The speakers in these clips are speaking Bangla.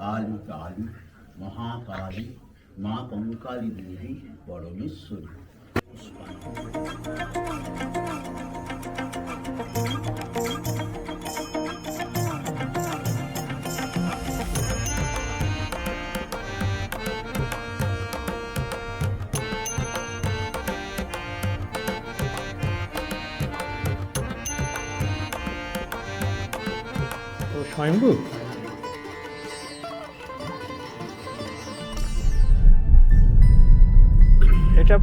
কালী কালী মহাকালী মা কঙ্কালী দেবী পরমেশ্বরী। স্বয়ম্ভু এটা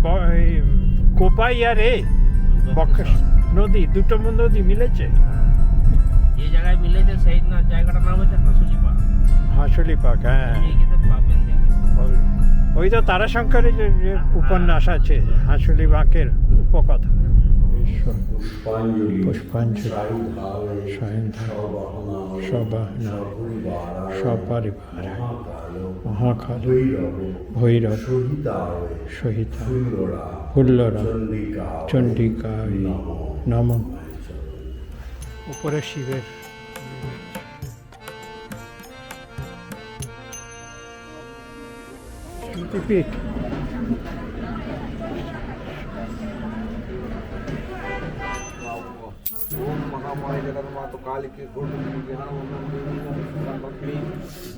কোপাই আর নদী, দুটো নদী মিলেছে। যে জায়গায় মিলেছে সেই জায়গাটার নাম হচ্ছে হাঁসুলি পার্ক। হাঁসুলি পার্ক, হ্যাঁ। ওই তো তারাশঙ্করের যে উপন্যাস আছে হাঁসুলি বাঁকের উপকথা। পুষ্পাঞ্জলি সবাহনা সপরিবার মহাকালী ভৈরব সহিতা ফুল্লরা চণ্ডিকায় নমঃ। উপরে শিবের শক্তিপীঠ। महामाया जगन्माता काली के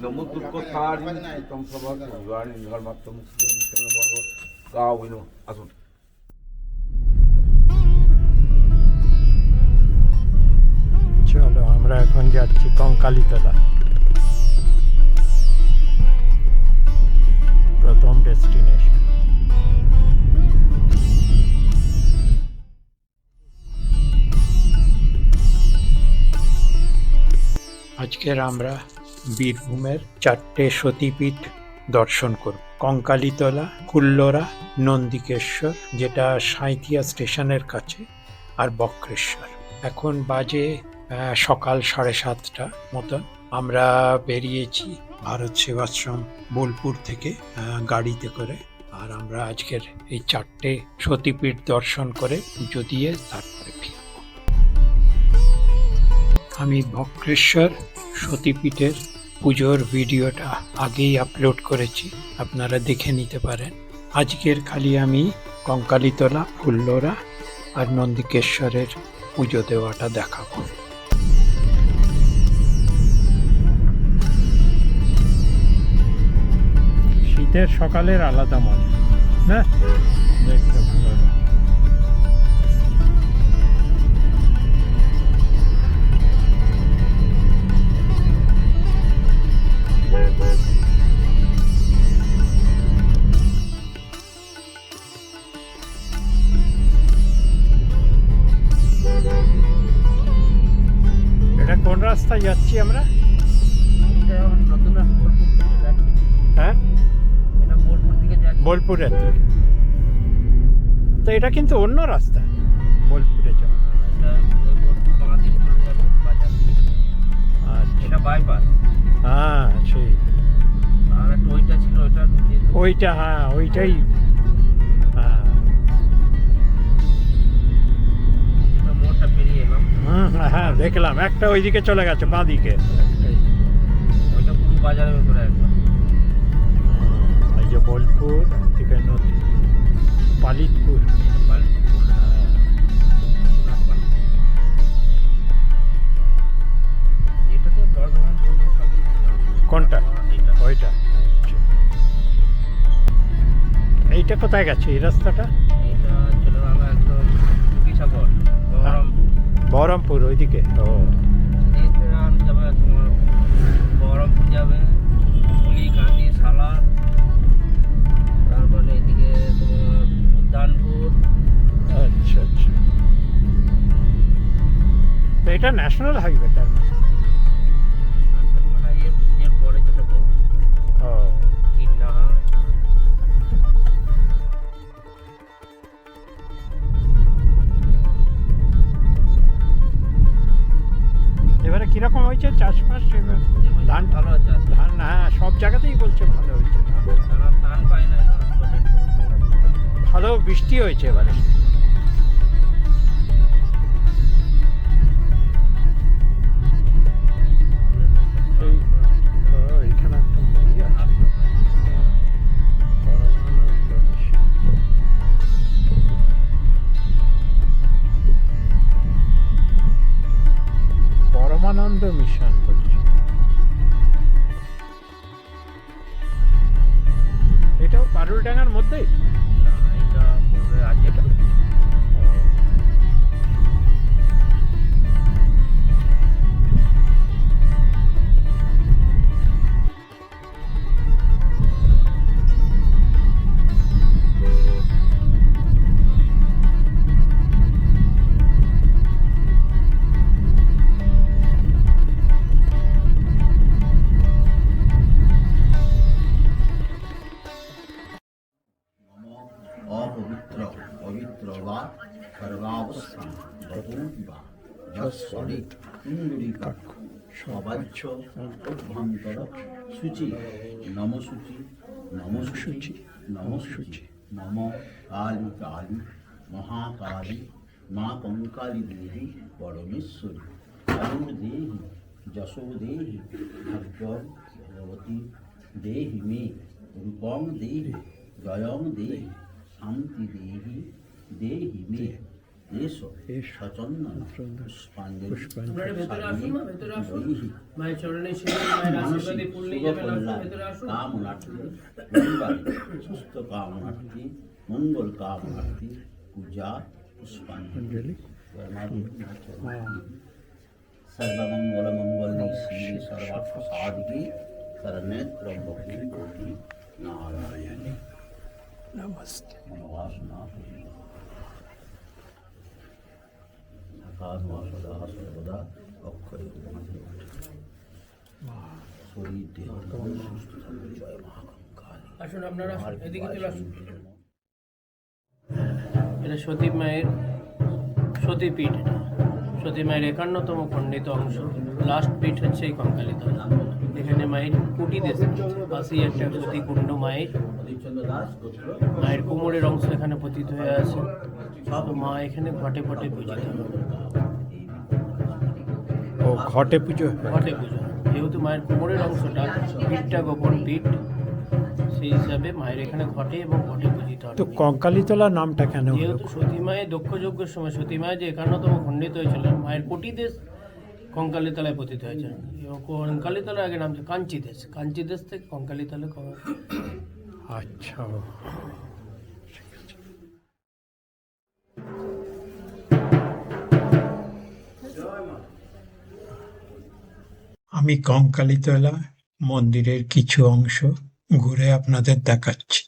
नमो दुर्गतारिणी तम सभा विवाणी निर्मातम गाविनो আসুন। চলো আমরা এখন যাচ্ছি কঙ্কালীতলা, প্রথম ডেস্টিনেশন। আজকের আমরা বীরভূমের 4টে সতীপীঠ দর্শন করব। কঙ্কালীতলা, ফুল্লরা, নন্দিকেশ্বর যেটা সাঁইথিয়া স্টেশনের কাছে, আর বক্রেশ্বর। এখন বাজে সকাল 7:30 মতন। আমরা বেরিয়েছি ভারত সেবাশ্রম বোলপুর থেকে গাড়িতে করে। আর আমরা আজকের এই 4টে সতীপীঠ দর্শন করে পুজো দিয়ে তারপরে ফিরব। আমি বক্রেশ্বর সতীপীঠের পুজোর ভিডিওটা আগেই আপলোড করেছি, আপনারা দেখে নিতে পারেন। আজকের খালি আমি কঙ্কালীতলা, ফুল্লরা আর নন্দিকেশ্বরের পুজো দেওয়াটা দেখাবো। শীতের সকালের আলাদা মজা না, দেখতে ভালো লাগে। এটা কোন রাস্তায় যাচ্ছি আমরা? হ্যাঁ, বোলপুরের দিকে। তো এটা কিন্তু অন্য রাস্তা বোলপুরে যাওয়া। এটা বাইপাস। হ্যাঁ সেই আর একটা ওইটা ছিল, ওইটা, হ্যাঁ ওইটাই। হ্যাঁ মোড়টা পেরিয়ে এলাম। হ্যাঁ দেখলাম একটা ওইদিকে চলে গেছে বাঁ দিকে। ওইটা পুরো বাজারের ভেতরে একদম। এই যে বোলপুর থেকে নদী, পালিতপুর। এটাতে বর্ধমান কোনটা? ওইটা। এইটা কোথায় গেছে এই রাস্তাটা? এটা চলে গেল একদম কিশাগড়, বহরমপুর ওইদিকে। ও যাবে তোমার বহরমপুর যাবে, কুলিকান্দি, সালার, তারপরে এদিকে তোমার উদ্যানপুর। আচ্ছা আচ্ছা, তো এটা ন্যাশনাল হাইওয়ে তার মানে? এর পরে যেটা বলবো ও ইন্দাহা। এবারে কিরকম হয়েছে চাষবাস? ধান ভালো আছে। ধান, হ্যাঁ সব জায়গাতেই বলছে ভালো হয়েছে। ধান পায় না, ভালো বৃষ্টি হয়েছে এবারে। এইখানে একটা করে কুণ্ডলিকা সবাচ্য অভ্যন্তর শুচি নমশুচি নমশুচি নমশুচি নম কালী কালী মহাকালী মা কঙ্কালী দেবী পরমেশ্বরী আয়ুর দেহি যশো দেহি ভাগ্যম ভগবতী দেহি মে রূপং দেহি জয়ং দেহি শান্তি দেহি দেহি মে এসো সচন্দন পুষ্পাঞ্জলি আপনারা ভেতরে আসুন না, ভেতরে আসুন। দেহি মায়ের চরণে শিরে মায়ের আশীর্বাদে মানসিক পূর্ণই শুভ যাবেন, আসুন, কল্যাণ ভেতরে আসুন। কামনার্থী পরিবার সুস্থ কামনার্থী মঙ্গল কামনার্থী পূজা পুষ্পাঞ্জলি सर्वमंगल मंगल श्री सर्वार्थ साधिके शरण्यत्र भक्ति कोटि नारायणी নমস্তে। मनोवासना सदा सर्वदा अक्षय शरीर देह सुস্থ থাকবে জয় মা কঙ্কালী। আসুন আপনারা আসুন, এদিকে চলে আসুন। এটা সতী মায়ের সতীপীঠ, এটা সতী মায়ের 51তম খণ্ডিত অংশ। লাস্ট পীঠ হচ্ছে এই কঙ্কালীতলা। এখানে মায়ের কুটি দেশ পাশে একটা সতী কুণ্ড মায়ের। হরিচন্দ্র দাস গোত্র মায়ের কোমরের অংশ এখানে পতিত হয়ে আছে। তো মা এখানে ঘটে ঘটে পূজিত হয়। ও ঘটে পুজো হয়। ঘটে পুজো হয়। যেহেতু মায়ের কোমরের অংশটা পিঠটা গোপন পিঠ, সেই হিসাবে মায়ের এখানে ঘটে এবং ঘটে পূজিত হয়। তো কঙ্কালীতলা নামটা কেন হলো? যেহেতু সতী মায়ের দক্ষ যজ্ঞের সময় সতী মায়ের যে 51তম খণ্ডিত হয়েছিল, মায়ের কোটি দেশ কঙ্কালীতলায় পতিত হয়েছিল। এবং কঙ্কালীতলার আগে নাম ছিল কাঞ্চি দেশ। কাঞ্চি দেশ থেকে কঙ্কালীতলা। আচ্ছা, আমি কঙ্কালীতলা মন্দিরের কিছু অংশ ঘুরে আপনাদের দেখাচ্ছি।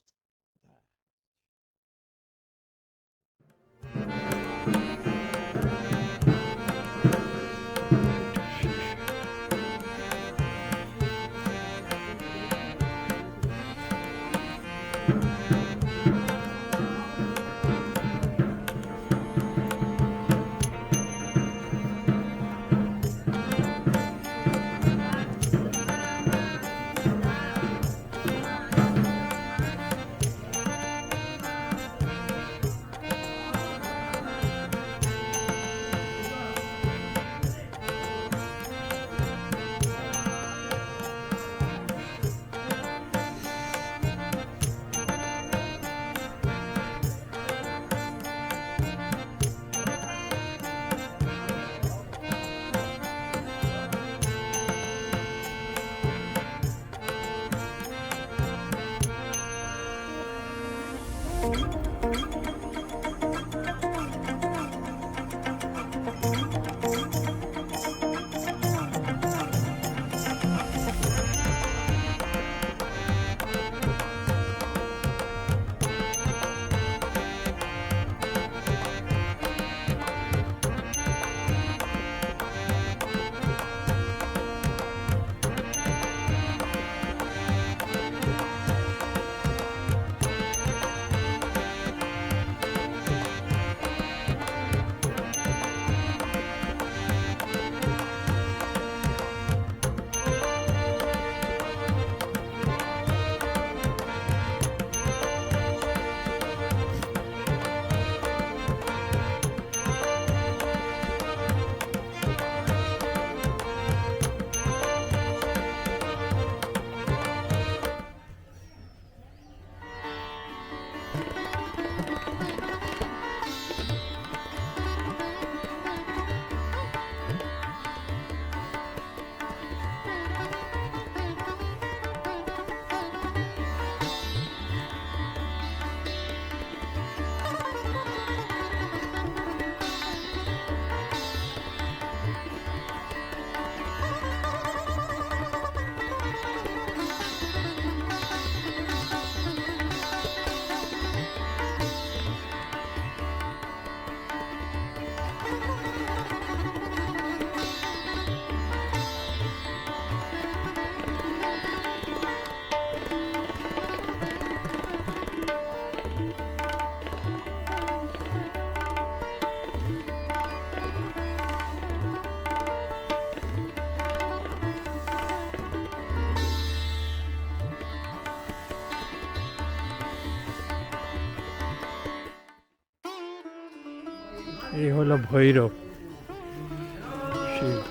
এই হলো ভৈরব শিব।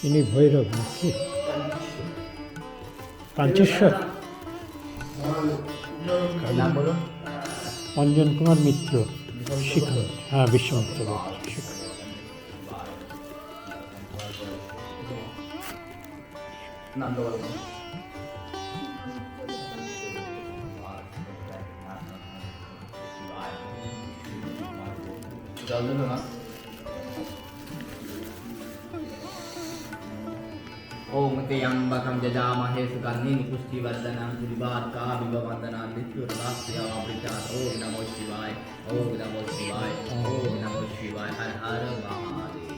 ইনি ভৈরব নাকি কাঞ্চেশ্বর? অঞ্জন কুমার মিত্র শিক্ষক, হ্যাঁ বিশ্বমিত্র শিক্ষক। ओम त्र्यंबकं यजामहे सुगन्धिं पुष्टिवर्धनं पुष्टिवर्धनमिव वन्दनान् मृत्युर्नाशयामृतात्। ओम नमो शिवाय, ओम नमो शिवाय, ओम नमो शिवाय। हर हर महादेव।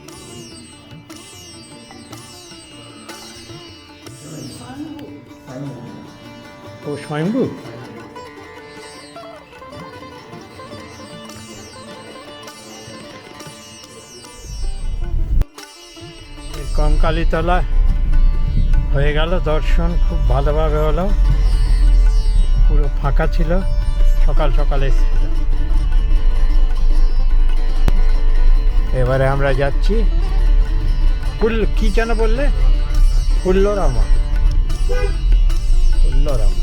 ও স্বয়ম্ভু? কঙ্কালীতলা হয়ে গেল দর্শন, খুব ভালোভাবে হলো, পুরো ফাঁকা ছিল, সকাল সকাল এসেছিল। এবারে আমরা যাচ্ছি কি যেন বললে, ফুল্লরামা। ফুল্লরামা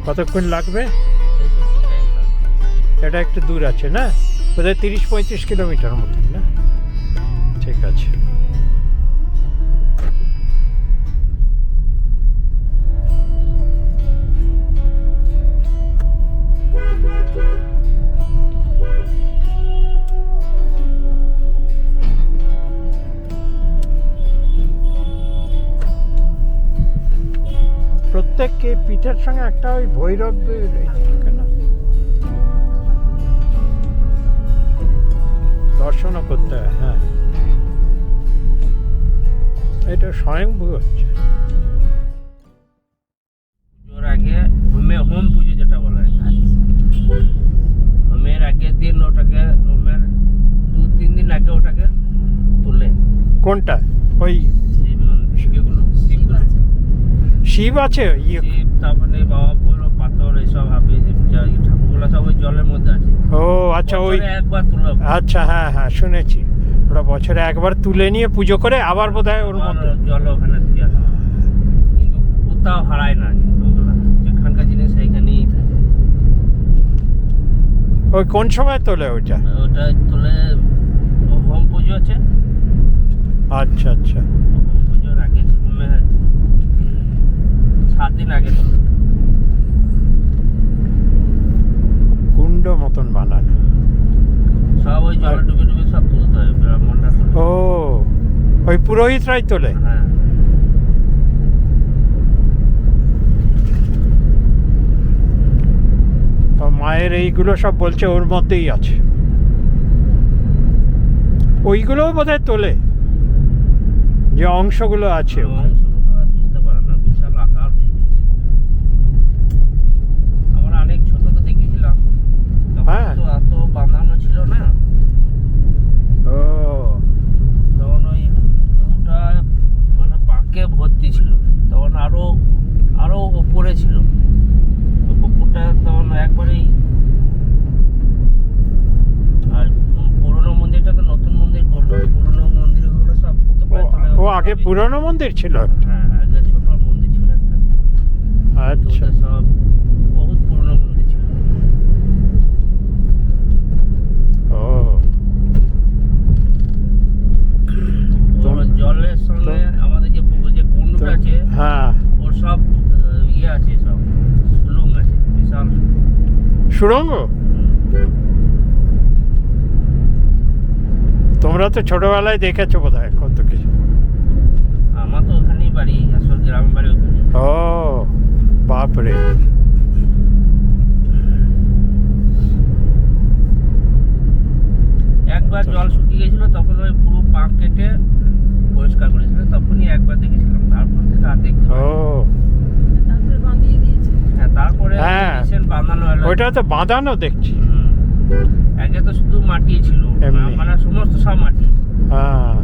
কতক্ষণ লাগবে? এটা একটু দূর আছে না, বোধহয় 30-35 কিলোমিটার মতন না? ঠিক আছে। প্রত্যেক পিঠের সঙ্গে একটা ওই ভৈরব দর্শনও করতে হয়। হ্যাঁ, এটা স্বয়ংভূ হচ্ছে। পুজোর আগে হোম পুজো যেটা বলা হয়, হোমের আগের দিন ওটাকে, হোমের 2-3 দিন আগে ওটাকে তুলে। কোনটা? ওই শিব মন্দিরগুলো, শিবগুলো, শিব আছে, শিব, তারপরে বাবা ভৈরব, পাথর, এইসব হবে ঠাকুরগুলো সব ওই জলের মধ্যে আছে। ও আচ্ছা, ওই একবার তুলে। আচ্ছা, হ্যাঁ হ্যাঁ শুনেছি, ওরা বছরে একবার তুলে নিয়ে পুজো করে আবার বোধহয় ওর মধ্যে জল ওখানে দিয়ে আসে। কিন্তু কোথাও হারায় না, কিন্তু ওগুলা যেখানকার জিনিস সেইখানেই থাকে। ওই কোন সময় তোলে ওইটা? ওটা তুলে হোম পুজো আছে। আচ্ছা আচ্ছা, হোম পুজোর আগে, হোমের 7 দিন আগে তোলে। কুণ্ড মতন বানানো, সব ওই জল ডুবে ডুবে সব তুলতে হয়, ব্রাহ্মণরা তোলে। ও ওই পুরোহিতরাই তোলে? হ্যাঁ। মায়ের এইগুলো সব বলছে ওর মধ্যেই আছে, ওইগুলোও বোধহয় তোলে, যে অংশগুলো আছে। অংশগুলো আর তুলতে পারে না, বিশাল আকার হয়ে গেছে। আমরা অনেক ছোট তো দেখেছিলাম, হ্যাঁ, তো এত বাঁধানো ছিল না। ও তখন ওই পুরোটা মানে পাকে ভর্তি ছিল, তখন আরো ওপরে ছিল পুকুরটা, তখন একবারেই। আর পুরোনো মন্দিরটা তো নতুন মন্দির করলো, পুরোনো মন্দিরগুলো সব ও আগে পুরনো মন্দির ছিল? হ্যাঁ, আগে ছোট মন্দির ছিল একটা। আচ্ছা, সব বহুত পুরোনো মন্দির ছিল। ও জলের সঙ্গে আমাদের যে কুণ্ডটা আছে, হ্যাঁ, ওর সব ইয়ে আছে, সব সুলুম আছে, বিশাল সুড়ঙ্গ। তোমরা তো ছোটবেলায় দেখেছো বোধহয় কত কিছু। আমার তো ওখানেই বাড়ি, আসল গ্রামের বাড়ি ওখানে। ও বাপরে, একবার জল শুকিয়ে গেছিল, তখন ওই পুরো পাম্প কেটে পরিষ্কার করেছিল, তখনই একবার দেখেছিলাম, তারপর থেকে আর দেখতে ও হ্যাঁ, তারপরে হ্যাঁ, বাঁধানো হলো। ওইটা তো বাঁধানো দেখছি। আগে তো শুধু মাটি ছিল, এমনি। মানে সমস্ত সব মাটি। হ্যাঁ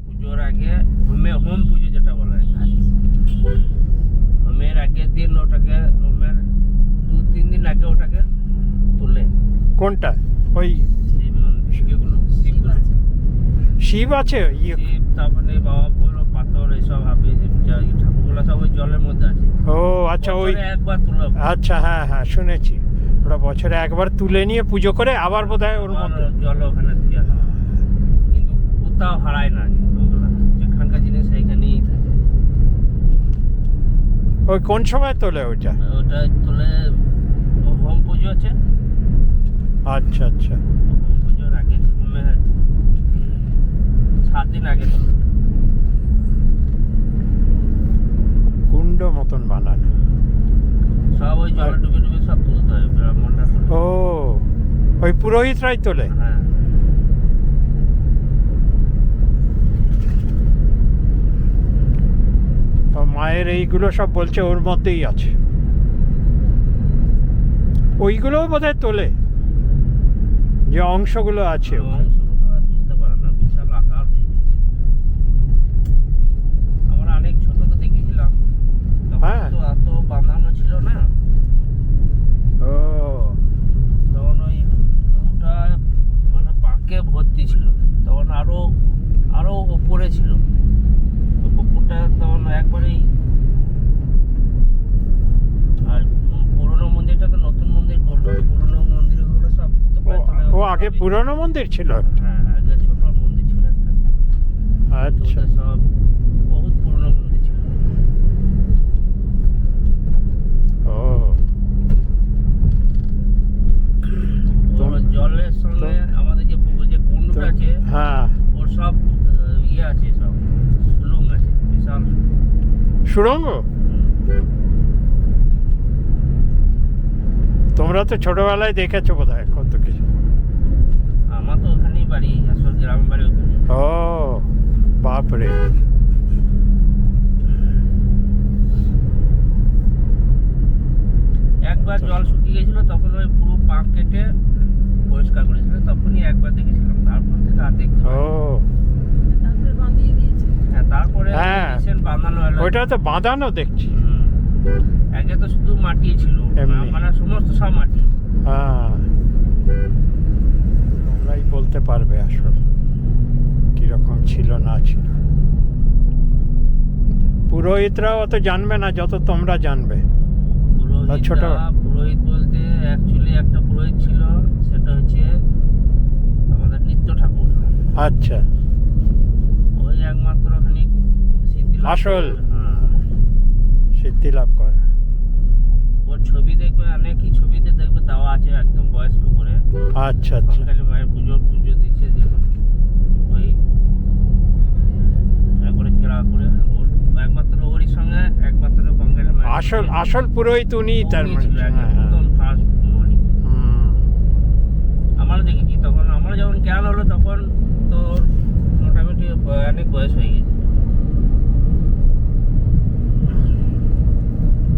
পুজোর আগে হোম পুজো যেটা বলা হয়, হোমের আগের দিন ওটাকে, হোমের 2-3 দিন আগে ওটাকে তুলে কোনটা? ওই শিব মন্দিরগুলো, শিবগুলো, শিব আছে ইয়ে। শিব, তারপরে বাবা ভৈরব, পাথর, এইসব হবে ঠাকুরগুলো সব ওই জলের মধ্যে আছে। ও আচ্ছা ওই, বছরে একবার তুলে, আচ্ছা হ্যাঁ হ্যাঁ শুনেছি। ওরা বছরে একবার তুলে নিয়ে পুজো করে আবার বোধহয় ওর মধ্যে। জল ওখানে দেওয়া হয়। কিন্তু কোথাও হারায় না, কিন্তু ওগুলো যেখানকার জিনিস সেইখানেই থাকে। ওই কোন সময় তোলে ওইটা? ওটা তুলে হোম পুজো আছে, আচ্ছা আচ্ছা। হোম পুজোর আগে, হোমের 7 দিন আগে তোলে। কুণ্ড মতন বানানো। সব ওই জলে ডুবে ডুবে সব তুলতে হয়, ব্রাহ্মণরা তোলে। ও ওই পুরোহিতরাই তোলে? হ্যাঁ, মায়ের এইগুলো সব বলছে ওর মধ্যেই আছে, ওইগুলোও বোধহয় তোলে যে অংশগুলো আছে ওখানে। অংশগুলো আর তুলতে পারে না, বিশাল আকার হয়ে গেছে। আমরা অনেক ছোট তো দেখেছিলাম, তখন হ্যাঁ। তো এত বাঁধানো ছিল না, ও তখন ওই পুরোটা মানে পাকে ভর্তি ছিল, তখন আরো উপরে ছিল ওই পুকুরটা, তখন একবারেই। আর পুরোনো মন্দিরটা তো নতুন মন্দির করলো, পুরোনো মন্দিরগুলো সব তো প্রায় তলায় ও আগে পুরনো মন্দির ছিল একটা? হ্যাঁ, আগে ছোট মন্দির ছিল একটা, আচ্ছা ওটা সব বহুত পুরোনো মন্দির ছিল। ও ওর জলের সঙ্গে আমাদের যে যে কুণ্ডটা আছে, হ্যাঁ ওর সব ইয়ে আছে, সব সুলুম আছে, বিশাল সুড়ঙ্গ। তোমরা তো ছোটবেলায় দেখেছো বোধহয় কত কিছু। আমার তো ওখানেই বাড়ি, আসল গ্রামের বাড়ি ওখানে। ও বাপরে। একবার জল শুকিয়ে গেছিল, তখন ওই পুরো পাম্প কেটে পরিষ্কার করেছিল, তখনই একবার দেখেছিলাম, তারপর থেকে আর দেখতে ও পাইনি। তারপরে বাঁধিয়ে দিয়েছে। হ্যাঁ, তারপরে হ্যাঁ। recent বাঁধানো হলো। ওইটা তো বাঁধানো দেখছি। আগে তো শুধু মাটি ছিল, এমনি। মানে সমস্ত সব মাটি। হ্যাঁ তোমরাই বলতে পারবে আসল কিরকম ছিল না ছিল। পুরোহিতরাও অত জানবে না যত তোমরা জানবে। ছোট- পুরোহিত বলতে অ্যাকচুয়ালি একটা পুরোহিত ছিল, সেটা হচ্ছে আমাদের নিত্য ঠাকুর। আচ্ছা ওই একমাত্র খানিক সিদ্ধি লাভ আসল? করে। হ্যাঁ। সিদ্ধি লাভ করে। ওর ছবি দেখবে, অনেকই ছবিতে দেখবে দেওয়া আছে, একদম বয়স্ক করে। আচ্ছা আচ্ছা কঙ্কালী মায়ের পুজো দিচ্ছে যখন, ওই একবারে কেরা করে ওর একমাত্র ওরই সঙ্গে একমাত্র কঙ্কালী মায়ের আসল আসল পুরোহিত উনি তার উনি মানে। ছিল হ্যাঁ, হ্যাঁ। একদম ফার্স্ট মর্নিং। হুম। আমরা দেখেছি তখন, আমরা যখন জ্ঞান হলো তখন তো ওর মোটামুটি অনেক বয়স হয়ে গেছে।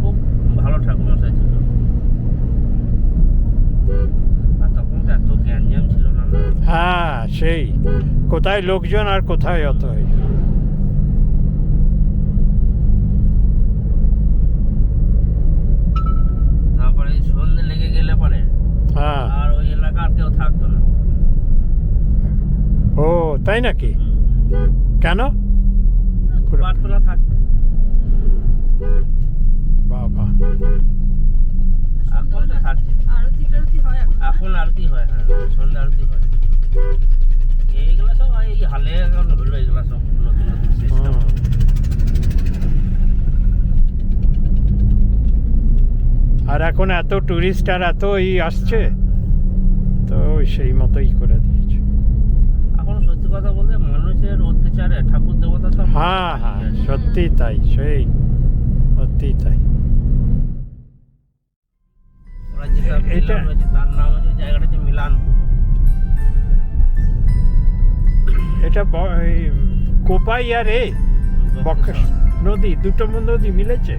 খুব ভালো ঠাকুরমশাই ছিল, আর তখন তো এত জ্ঞানজাম ছিল না। হ্যাঁ সেই কোথায় লোকজন আর কোথায় অত হয়। তারপরে সন্ধ্যে লেগে গেলে পরে হ্যাঁ আর ওই এলাকার কেউ থাকতো না। ও তাই নাকি? কেন? পারতো না থাকতে। বাবা এখন তো থাকছে, আরতি টারতি হয় এখন। এখন আরতি হয়। হ্যাঁ, সন্ধ্যা আরতি হয়। এইগুলো সব এই হালে এখন হলো, এগুলো সব নতুন নতুন সিস্টেম। হুম। আর এখন এত টুরিস্ট আর এত আসছে তো সেই মতোই করে দিয়েছে। এখন সত্যি কথা বলতে মানুষের অত্যাচারে ঠাকুর দেবতা সব হ্যাঁ হ্যাঁ সত্যি তাই, সেই সত্যি তাই। ওরা যেটা এটা- মিলান হয়েছে, তার নাম হচ্ছে জায়গাটা হচ্ছে মিলানপুর। এটা এই কোপাই আর বক্রেশ্বর নদী, দুটো নদী মিলেছে।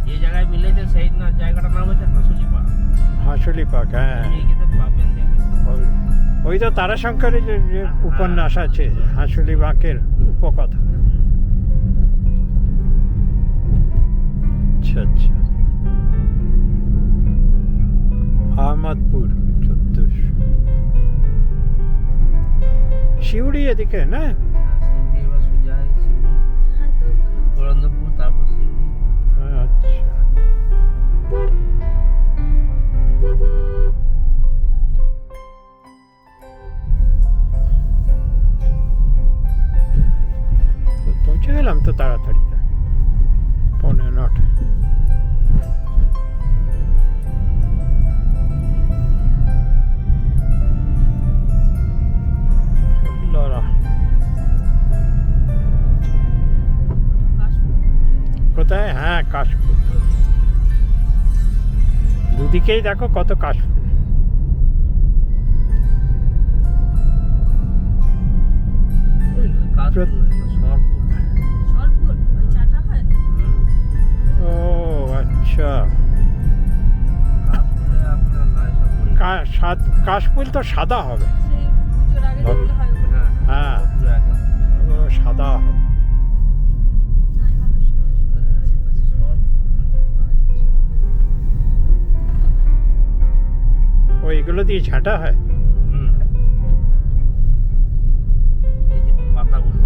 যে জায়গায় মিলেছে সেই জায়গাটার নাম হচ্ছে হাঁসুলি পাড়। হাঁসুলি পাক, হ্যাঁ। এগিয়ে পাবেন দেখবেন। ওই তো তারাশঙ্করের যে উপন্যাস আছে হাঁসুলি বাঁকের উপকথা। আচ্ছা আচ্ছা, আহমদপুর 1400, শিউড়ি এদিকে না? সিউড়ি এবার সোজা হয়তো বরন্দপুর, তারপর সিউড়ি। আচ্ছা, তো পৌঁছে গেলাম তো তাড়াতাড়ি, 8:45। কোথায়? হ্যাঁ, কাশফুল। দুদিকেই দেখো কত কাশফুল। সরপুর ওই চাটা হয়। ও আচ্ছা, কাশফুল তো সাদা হবে। সেই পুজোর আগে যেগুলো হয় ওগুলো। হ্যাঁ, ও সাদা হবে। না, এভাবে ও এগুলো দিয়ে ঝাঁটা হয়। এই যে পাতাগুলো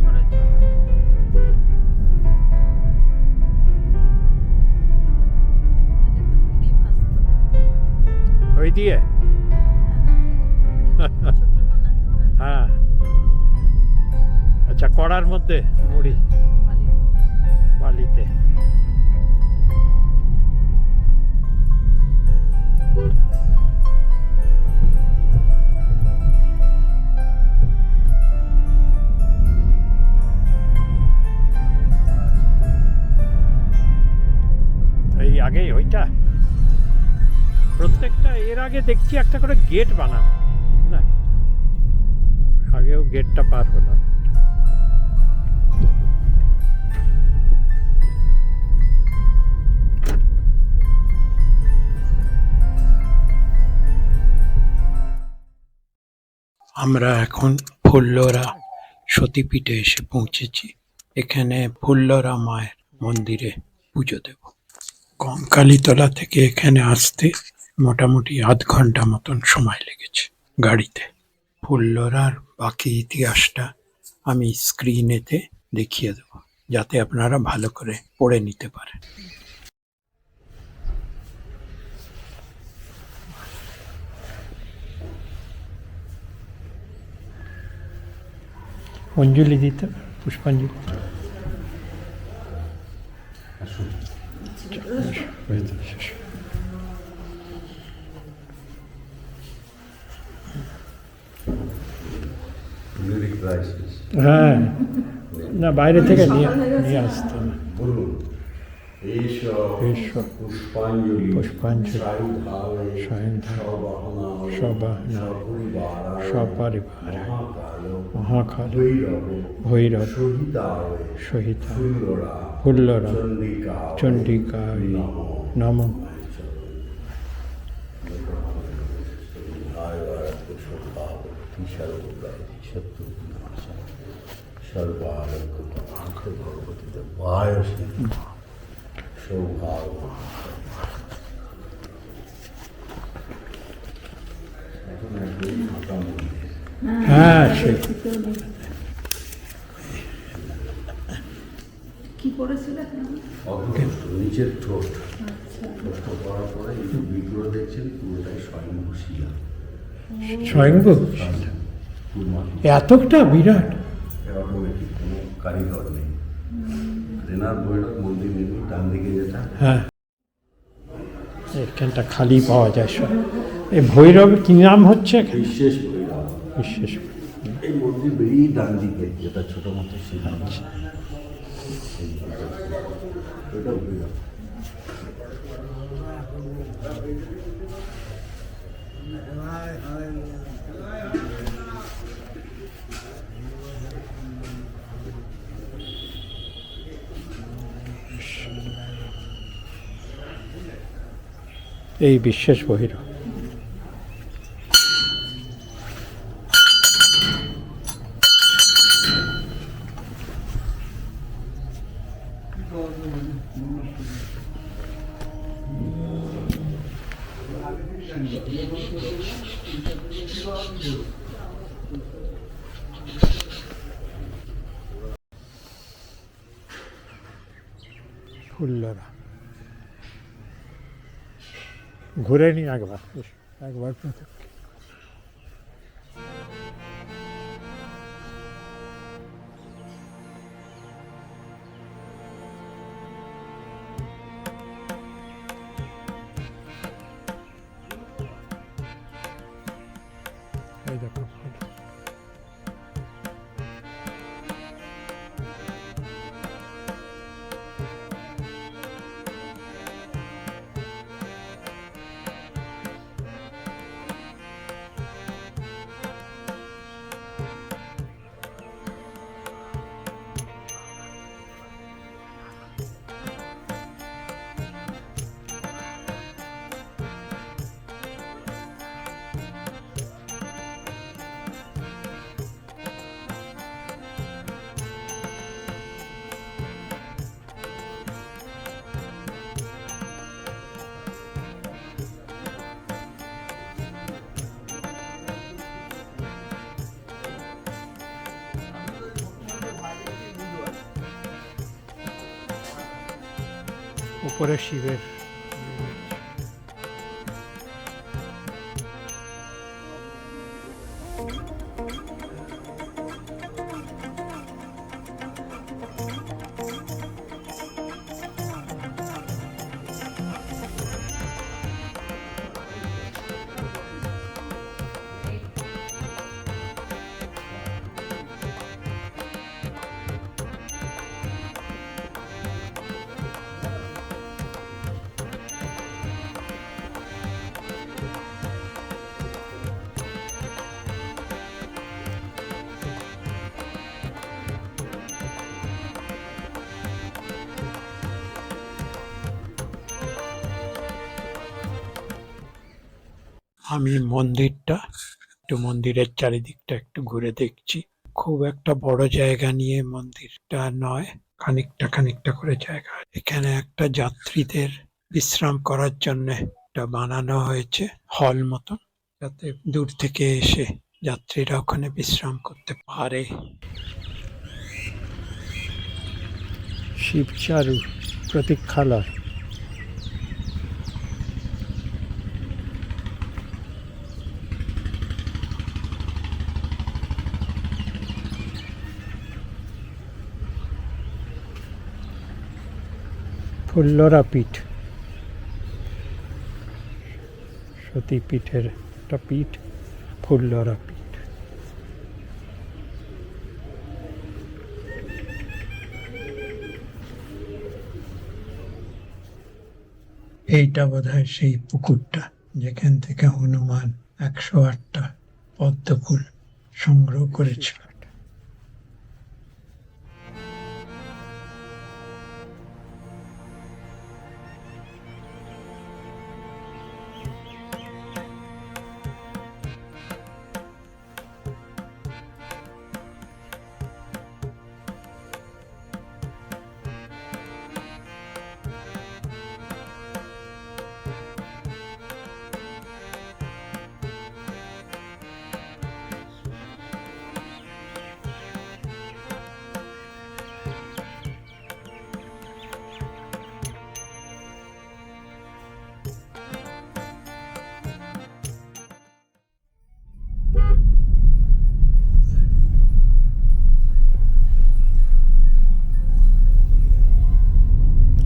সরে মুড়ি ভাজতো। ওই দিয়ে, ছোট্ট বানাতো আর হ্যাঁ। আচ্ছা, কড়ার মধ্যে মুড়ি বালিতে। এই আগে ওইটা প্রত্যেকটা এর আগে দেখছি একটা করে গেট বানানো, না? আগেও গেটটা পার হলাম। আমরা এখন ফুল্লরা সতীপীঠে এসে পৌঁছেছি। এখানে ফুল্লরা মায়ের মন্দিরে পুজো দেব। কঙ্কালীতলা থেকে এখানে আসতে মোটামুটি আধ ঘন্টা মতন সময় লেগেছে গাড়িতে। ফুল্লরার বাকি ইতিহাসটা আমি স্ক্রিনেতে দেখিয়ে দেব, যাতে আপনারা ভালো করে পড়ে নিতে পারেন। অঞ্জলি দিতে, পুষ্পাঞ্জলি। হ্যাঁ, না বাইরে থেকে নিয়ে আসতাম। ঈশ্বর পুষ্পাঞ্জলি সবাহনা সপরিবার মহাকাল ভৈরব সহিতা ফুল্লরা চণ্ডিকায় নমঃ। হ্যাঁ, সে কি করেছিল? নিচের ঠোঁট করার পরে এই বিগ্রহ দেখছেন পুরোটাই স্বয়ংভূ শিলা। স্বয়ংভূ এতটা বিরাট, অটোমেটিক কোনো কারিগর নেই। রেনার ভৈরব মন্দির নেই, ডান দিকে যেটা। হ্যাঁ, এখানটা খালি পাওয়া যায় সব। এই ভৈরব কি নাম হচ্ছে? বিশেষ ভৈরব। বিশেষ এই মন্দির বেরিয়ে ডান দিকে যেটা ছোট মতো শিলা, ওইটা ভৈরব। এই বিশ্বেশ বহিরহ। ফুল্লরা ঘুরে নি একবার, একবার প্রথম। এই দেখো ফুল। উপরে শিবের আমি মন্দিরটা একটু, মন্দিরের চারিদিকটা একটু ঘুরে দেখছি। খুব একটা বড় জায়গা নিয়ে মন্দিরটা নয়, খানিকটা করে জায়গা। এখানে একটা যাত্রীদের বিশ্রাম করার জন্য একটা বানানো হয়েছে হল মতন, যাতে দূর থেকে এসে যাত্রীরা ওখানে বিশ্রাম করতে পারে। শিবচারু প্রতীক্ষালয়। ফুল্লরা পীঠ, সতীপীঠের একটা পীঠ, ফুল্লরা পীঠ। এইটা বোধহয় সেই পুকুরটা যেখান থেকে হনুমান 108টা পদ্ম ফুল সংগ্রহ করেছিল।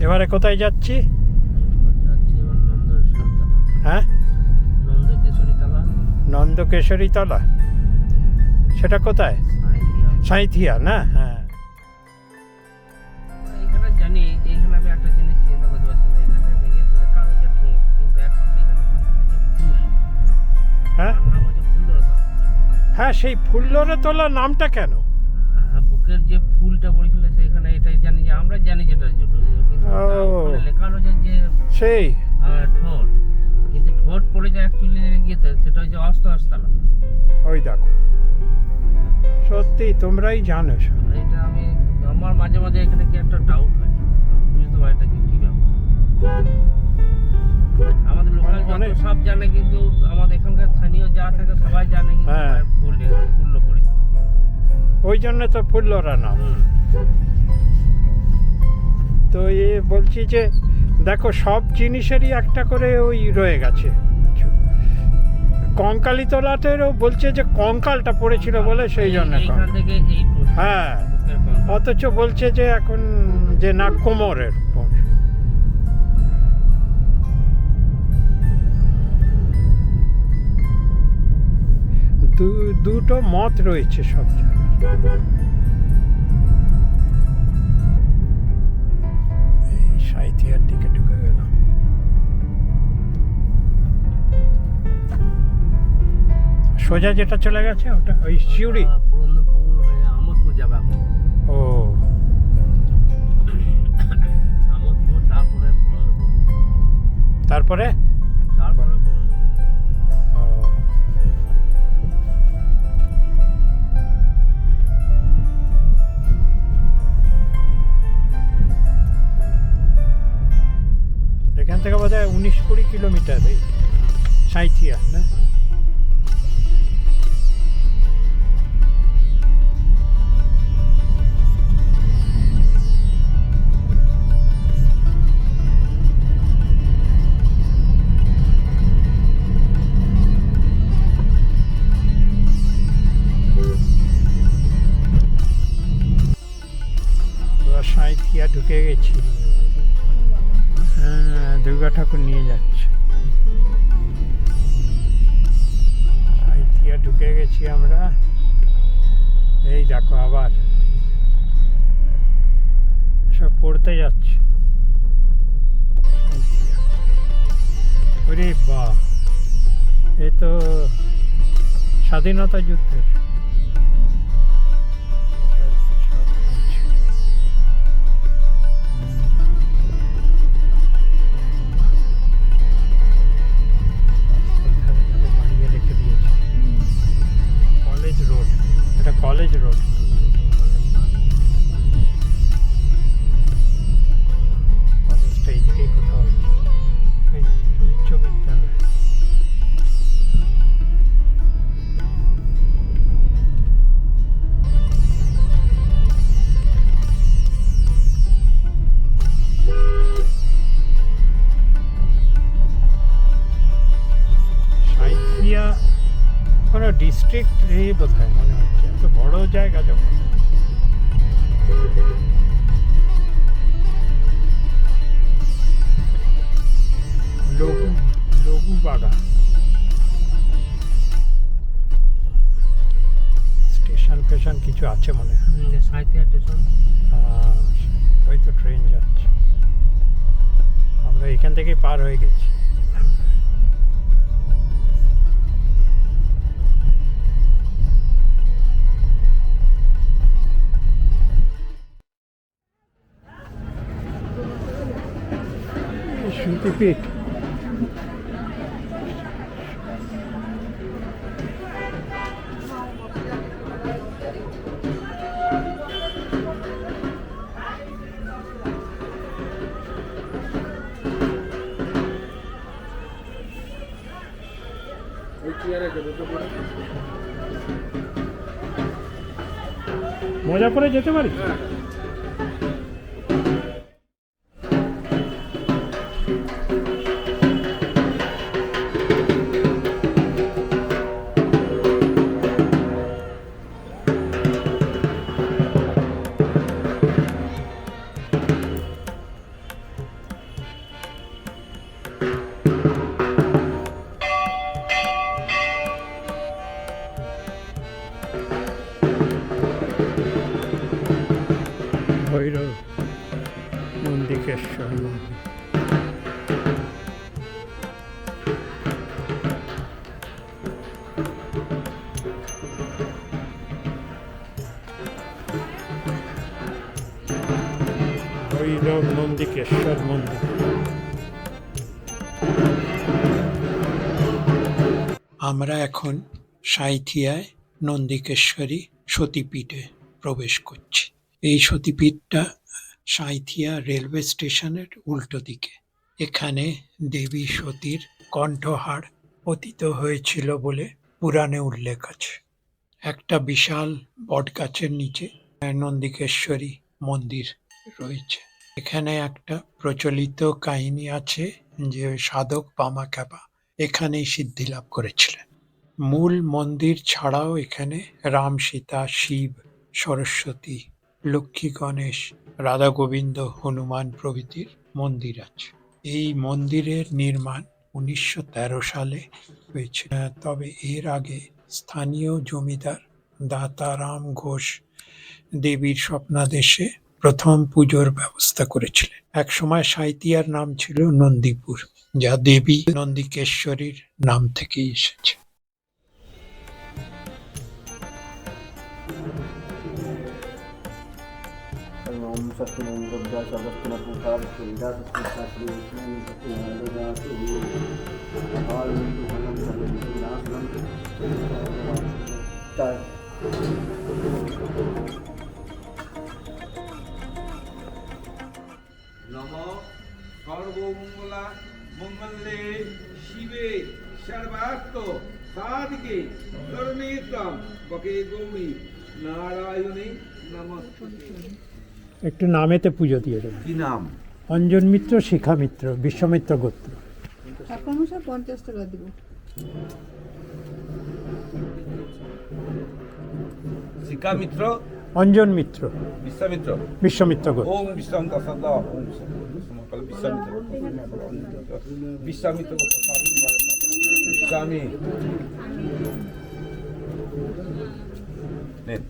এবারে কোথায় যাচ্ছি? হ্যাঁ, নন্দকেশরী তলা। সেটা কোথায়? সাঁইথিয়া না? হ্যাঁ, এখানে জানি এখানে আমি একটা জিনিস চিন্তা করতে পারছি না, এখানে কালো যে ঠোঁট, কিন্তু অ্যাকচুয়ালি এখানে ফুল। হ্যাঁ নাম হচ্ছে ফুল্লরা। হ্যাঁ, সেই ফুল্লরা তোলা নামটা কেন? বুকের যে ফুলটা পড়েছিল সেখানে, এটাই জানি যে আমরা জানি যেটা কিন্তু লেখা হলো যে সেই ঠোঁট, পড়েছে অ্যাকচুয়ালি ইয়েতে, সেটা হচ্ছে অষ্টআস্তানা। ওই দেখো, সত্যি তোমরাই জানো সব। এটা আমার মাঝে মাঝে এখানে কি একটা ডাউট হয়, বুঝতে পারি এটা কি ব্যাপার। আমাদের লোকাল অনেক- যত সব জানে, কিন্তু আমাদের এখানকার স্থানীয় যা থাকে সবাই জানে, কিন্তু হ্যাঁ। ফুল পড়েছে। ওই জন্য তো ফুল্লরা নাম। তো এ বলছি যে দেখো, সব জিনিসেরই একটা করে ওই রয়ে গেছে। কঙ্কালি তোলাতেও বলছে যে কঙ্কালটা পড়েছিল বলে সেই জন্য এইখান থেকে এই হ্যাঁ, অথচ বলছে যে এখন যে না কোমরের উপর। দুটো মত রয়েছে সব জায়গায়। এই সাঁইথিয়ার দিকে ঢুকে গেলাম। সোজা যেটা চলে গেছে ওটা ওই শিউড়ি। পুরন্দরপুর হয়ে আমোদপুর যাবে এখন। ও, আমোদপুর, তারপরে পুরন্দরপুর, তারপরে পুরন্দরপুর। ও, এখান থেকে বোধ হয় 19-20 কিলোমিটার এই সাঁইথিয়া না? সাঁইথিয়া ঢুকে গেছি। হ্যাঁ, দুর্গা ঠাকুর নিয়ে যাচ্ছে। সাঁইথিয়া ঢুকে গেছি আমরা। এই দেখো আবার সব পড়তে যাচ্ছে। সাঁইথিয়া। ওরে বাহ, এ তো স্বাধীনতা যুদ্ধের সব কিছু। রাস্তার ধারে ধারে বানিয়ে রেখে দিয়েছে। কলেজ রোড, এটা কলেজ রোড। কলেজটা এইদিকেই কোথাও আছে। এই উচ্চ বিদ্যালয়। সাঁইথিয়া কোনো ডিস্ট্রিক্ট এই বোধহয় মনে হচ্ছে, এত বড় জায়গা যখন। লঘু বাগান স্টেশন ফেশন কিছু আছে মনে হয়। সাঁইথিয়া স্টেশন। ওই তো ট্রেন যাচ্ছে, আমরা এখান থেকেই পার হয়ে গেছি। সতীপীঠ। মজা করে যেতে পারি। ভৈরব নন্দিকেশ্বর মন্দির। ভৈরব নন্দিকেশ্বর মন্দির। আমরা এখন সাঁইথিয়ায় নন্দিকেশ্বরী সতীপীঠে প্রবেশ করছি। এই সতীপীঠটা সাঁইথিয়া রেলওয়ে স্টেশনের উল্টো দিকে। এখানে দেবী সতীর কণ্ঠহার পতিত হয়েছিল বলে পুরাণে উল্লেখ আছে। একটা বিশাল বটগাছের নিচে নন্দিকেশ্বরী মন্দির রয়েছে। এখানে একটা প্রচলিত কাহিনী আছে যে সাধক বামাখ্যাপা এখানেই সিদ্ধি লাভ করেছিলেন। মূল মন্দির ছাড়াও এখানে রাম, সীতা, শিব, সরস্বতী, লক্ষ্মী, গণেশ, রাধা গোবিন্দ, হনুমান প্রভৃতির মন্দির আছে। এই মন্দিরের নির্মাণ 1913 সালে হয়েছিল। তবে এর আগে স্থানীয় জমিদার দাতারাম ঘোষ দেবীর স্বপ্নাদেশে প্রথম পুজোর ব্যবস্থা করেছিলেন। একসময় সাঁইথিয়ার নাম ছিল নন্দীপুর, যা দেবী নন্দিকেশ্বরীর নাম থেকেই এসেছে। ओम सत्यमेन्द्रभ्या सर्वस्वनपुकार सुविधा सत्य नमो सर्वमंगला मंगले शिवे सर्वार्थ साधिके शरण्येत्वं बके गौरी नारायणे नमस्ते। একটু নামেতে পুজো দিয়ে দেবেন। কি নাম? অঞ্জন মিত্র, শিখা মিত্র, বিশ্বমিত্র গোত্র। ঠাকুরমশাই 50 টাকা দিব। শিখা মিত্র, অঞ্জন মিত্র, বিশ্বামিত্র, বিশ্বমিত্র গোত্র। ওম বিশ্বামিত্র সদা ওম সমকাল বিশ্বামিত্র বিশ্বামিত্র স্বামী নেন।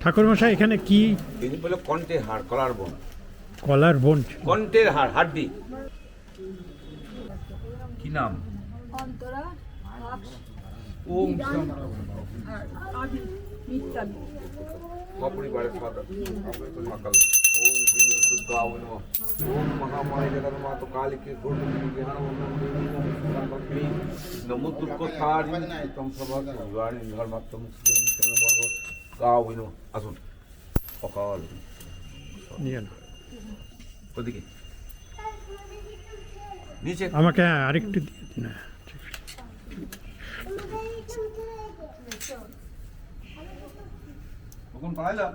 ঠাকুরমশাই এখানে কি? তিনি বলে কণ্ঠের হাড়, কলার বোন, কলার বোন। কণ্ঠের হাড়, হাড্ডি। কি নাম? অন্তরা ওম মিত্তালি সপরিবারে সকাল ওম দুর্গা ওম মহামায়া জগন্মাতা কালীকে নমো দুর্গোত্থারিণী তম সভানি ধর্মাত্ম গাওইনো। আসুন সকাল ওদিকে নিচে আমাকে আরেকটু দিয়ে দিন। কখন পাইলাম?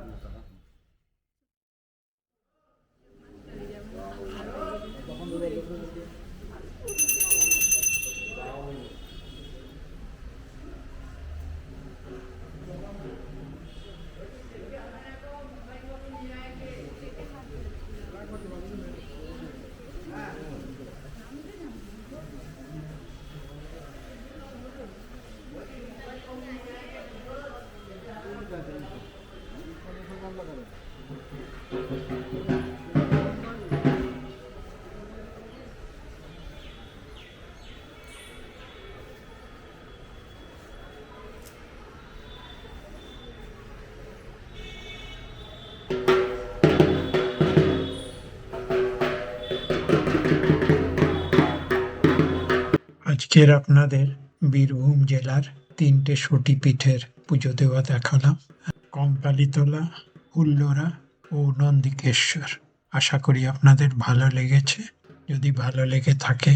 আজকের আপনাদের বীরভূম জেলার 3টে সতীপীঠের পুজো দেওয়া দেখালাম: কঙ্কালীতলা, হুল্লোড়া ও নন্দিকেশ্বর। আশা করি আপনাদের ভালো লেগেছে। যদি ভালো লেগে থাকে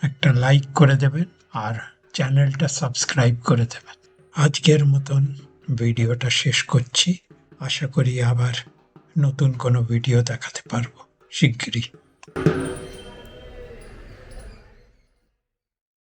একটা লাইক করে দেবেন আর চ্যানেলটা সাবস্ক্রাইব করে দেবেন। আজকের মতন ভিডিওটা শেষ করছি। আশা করি আবার নতুন কোনো ভিডিও দেখাতে পারবো শিগগিরই।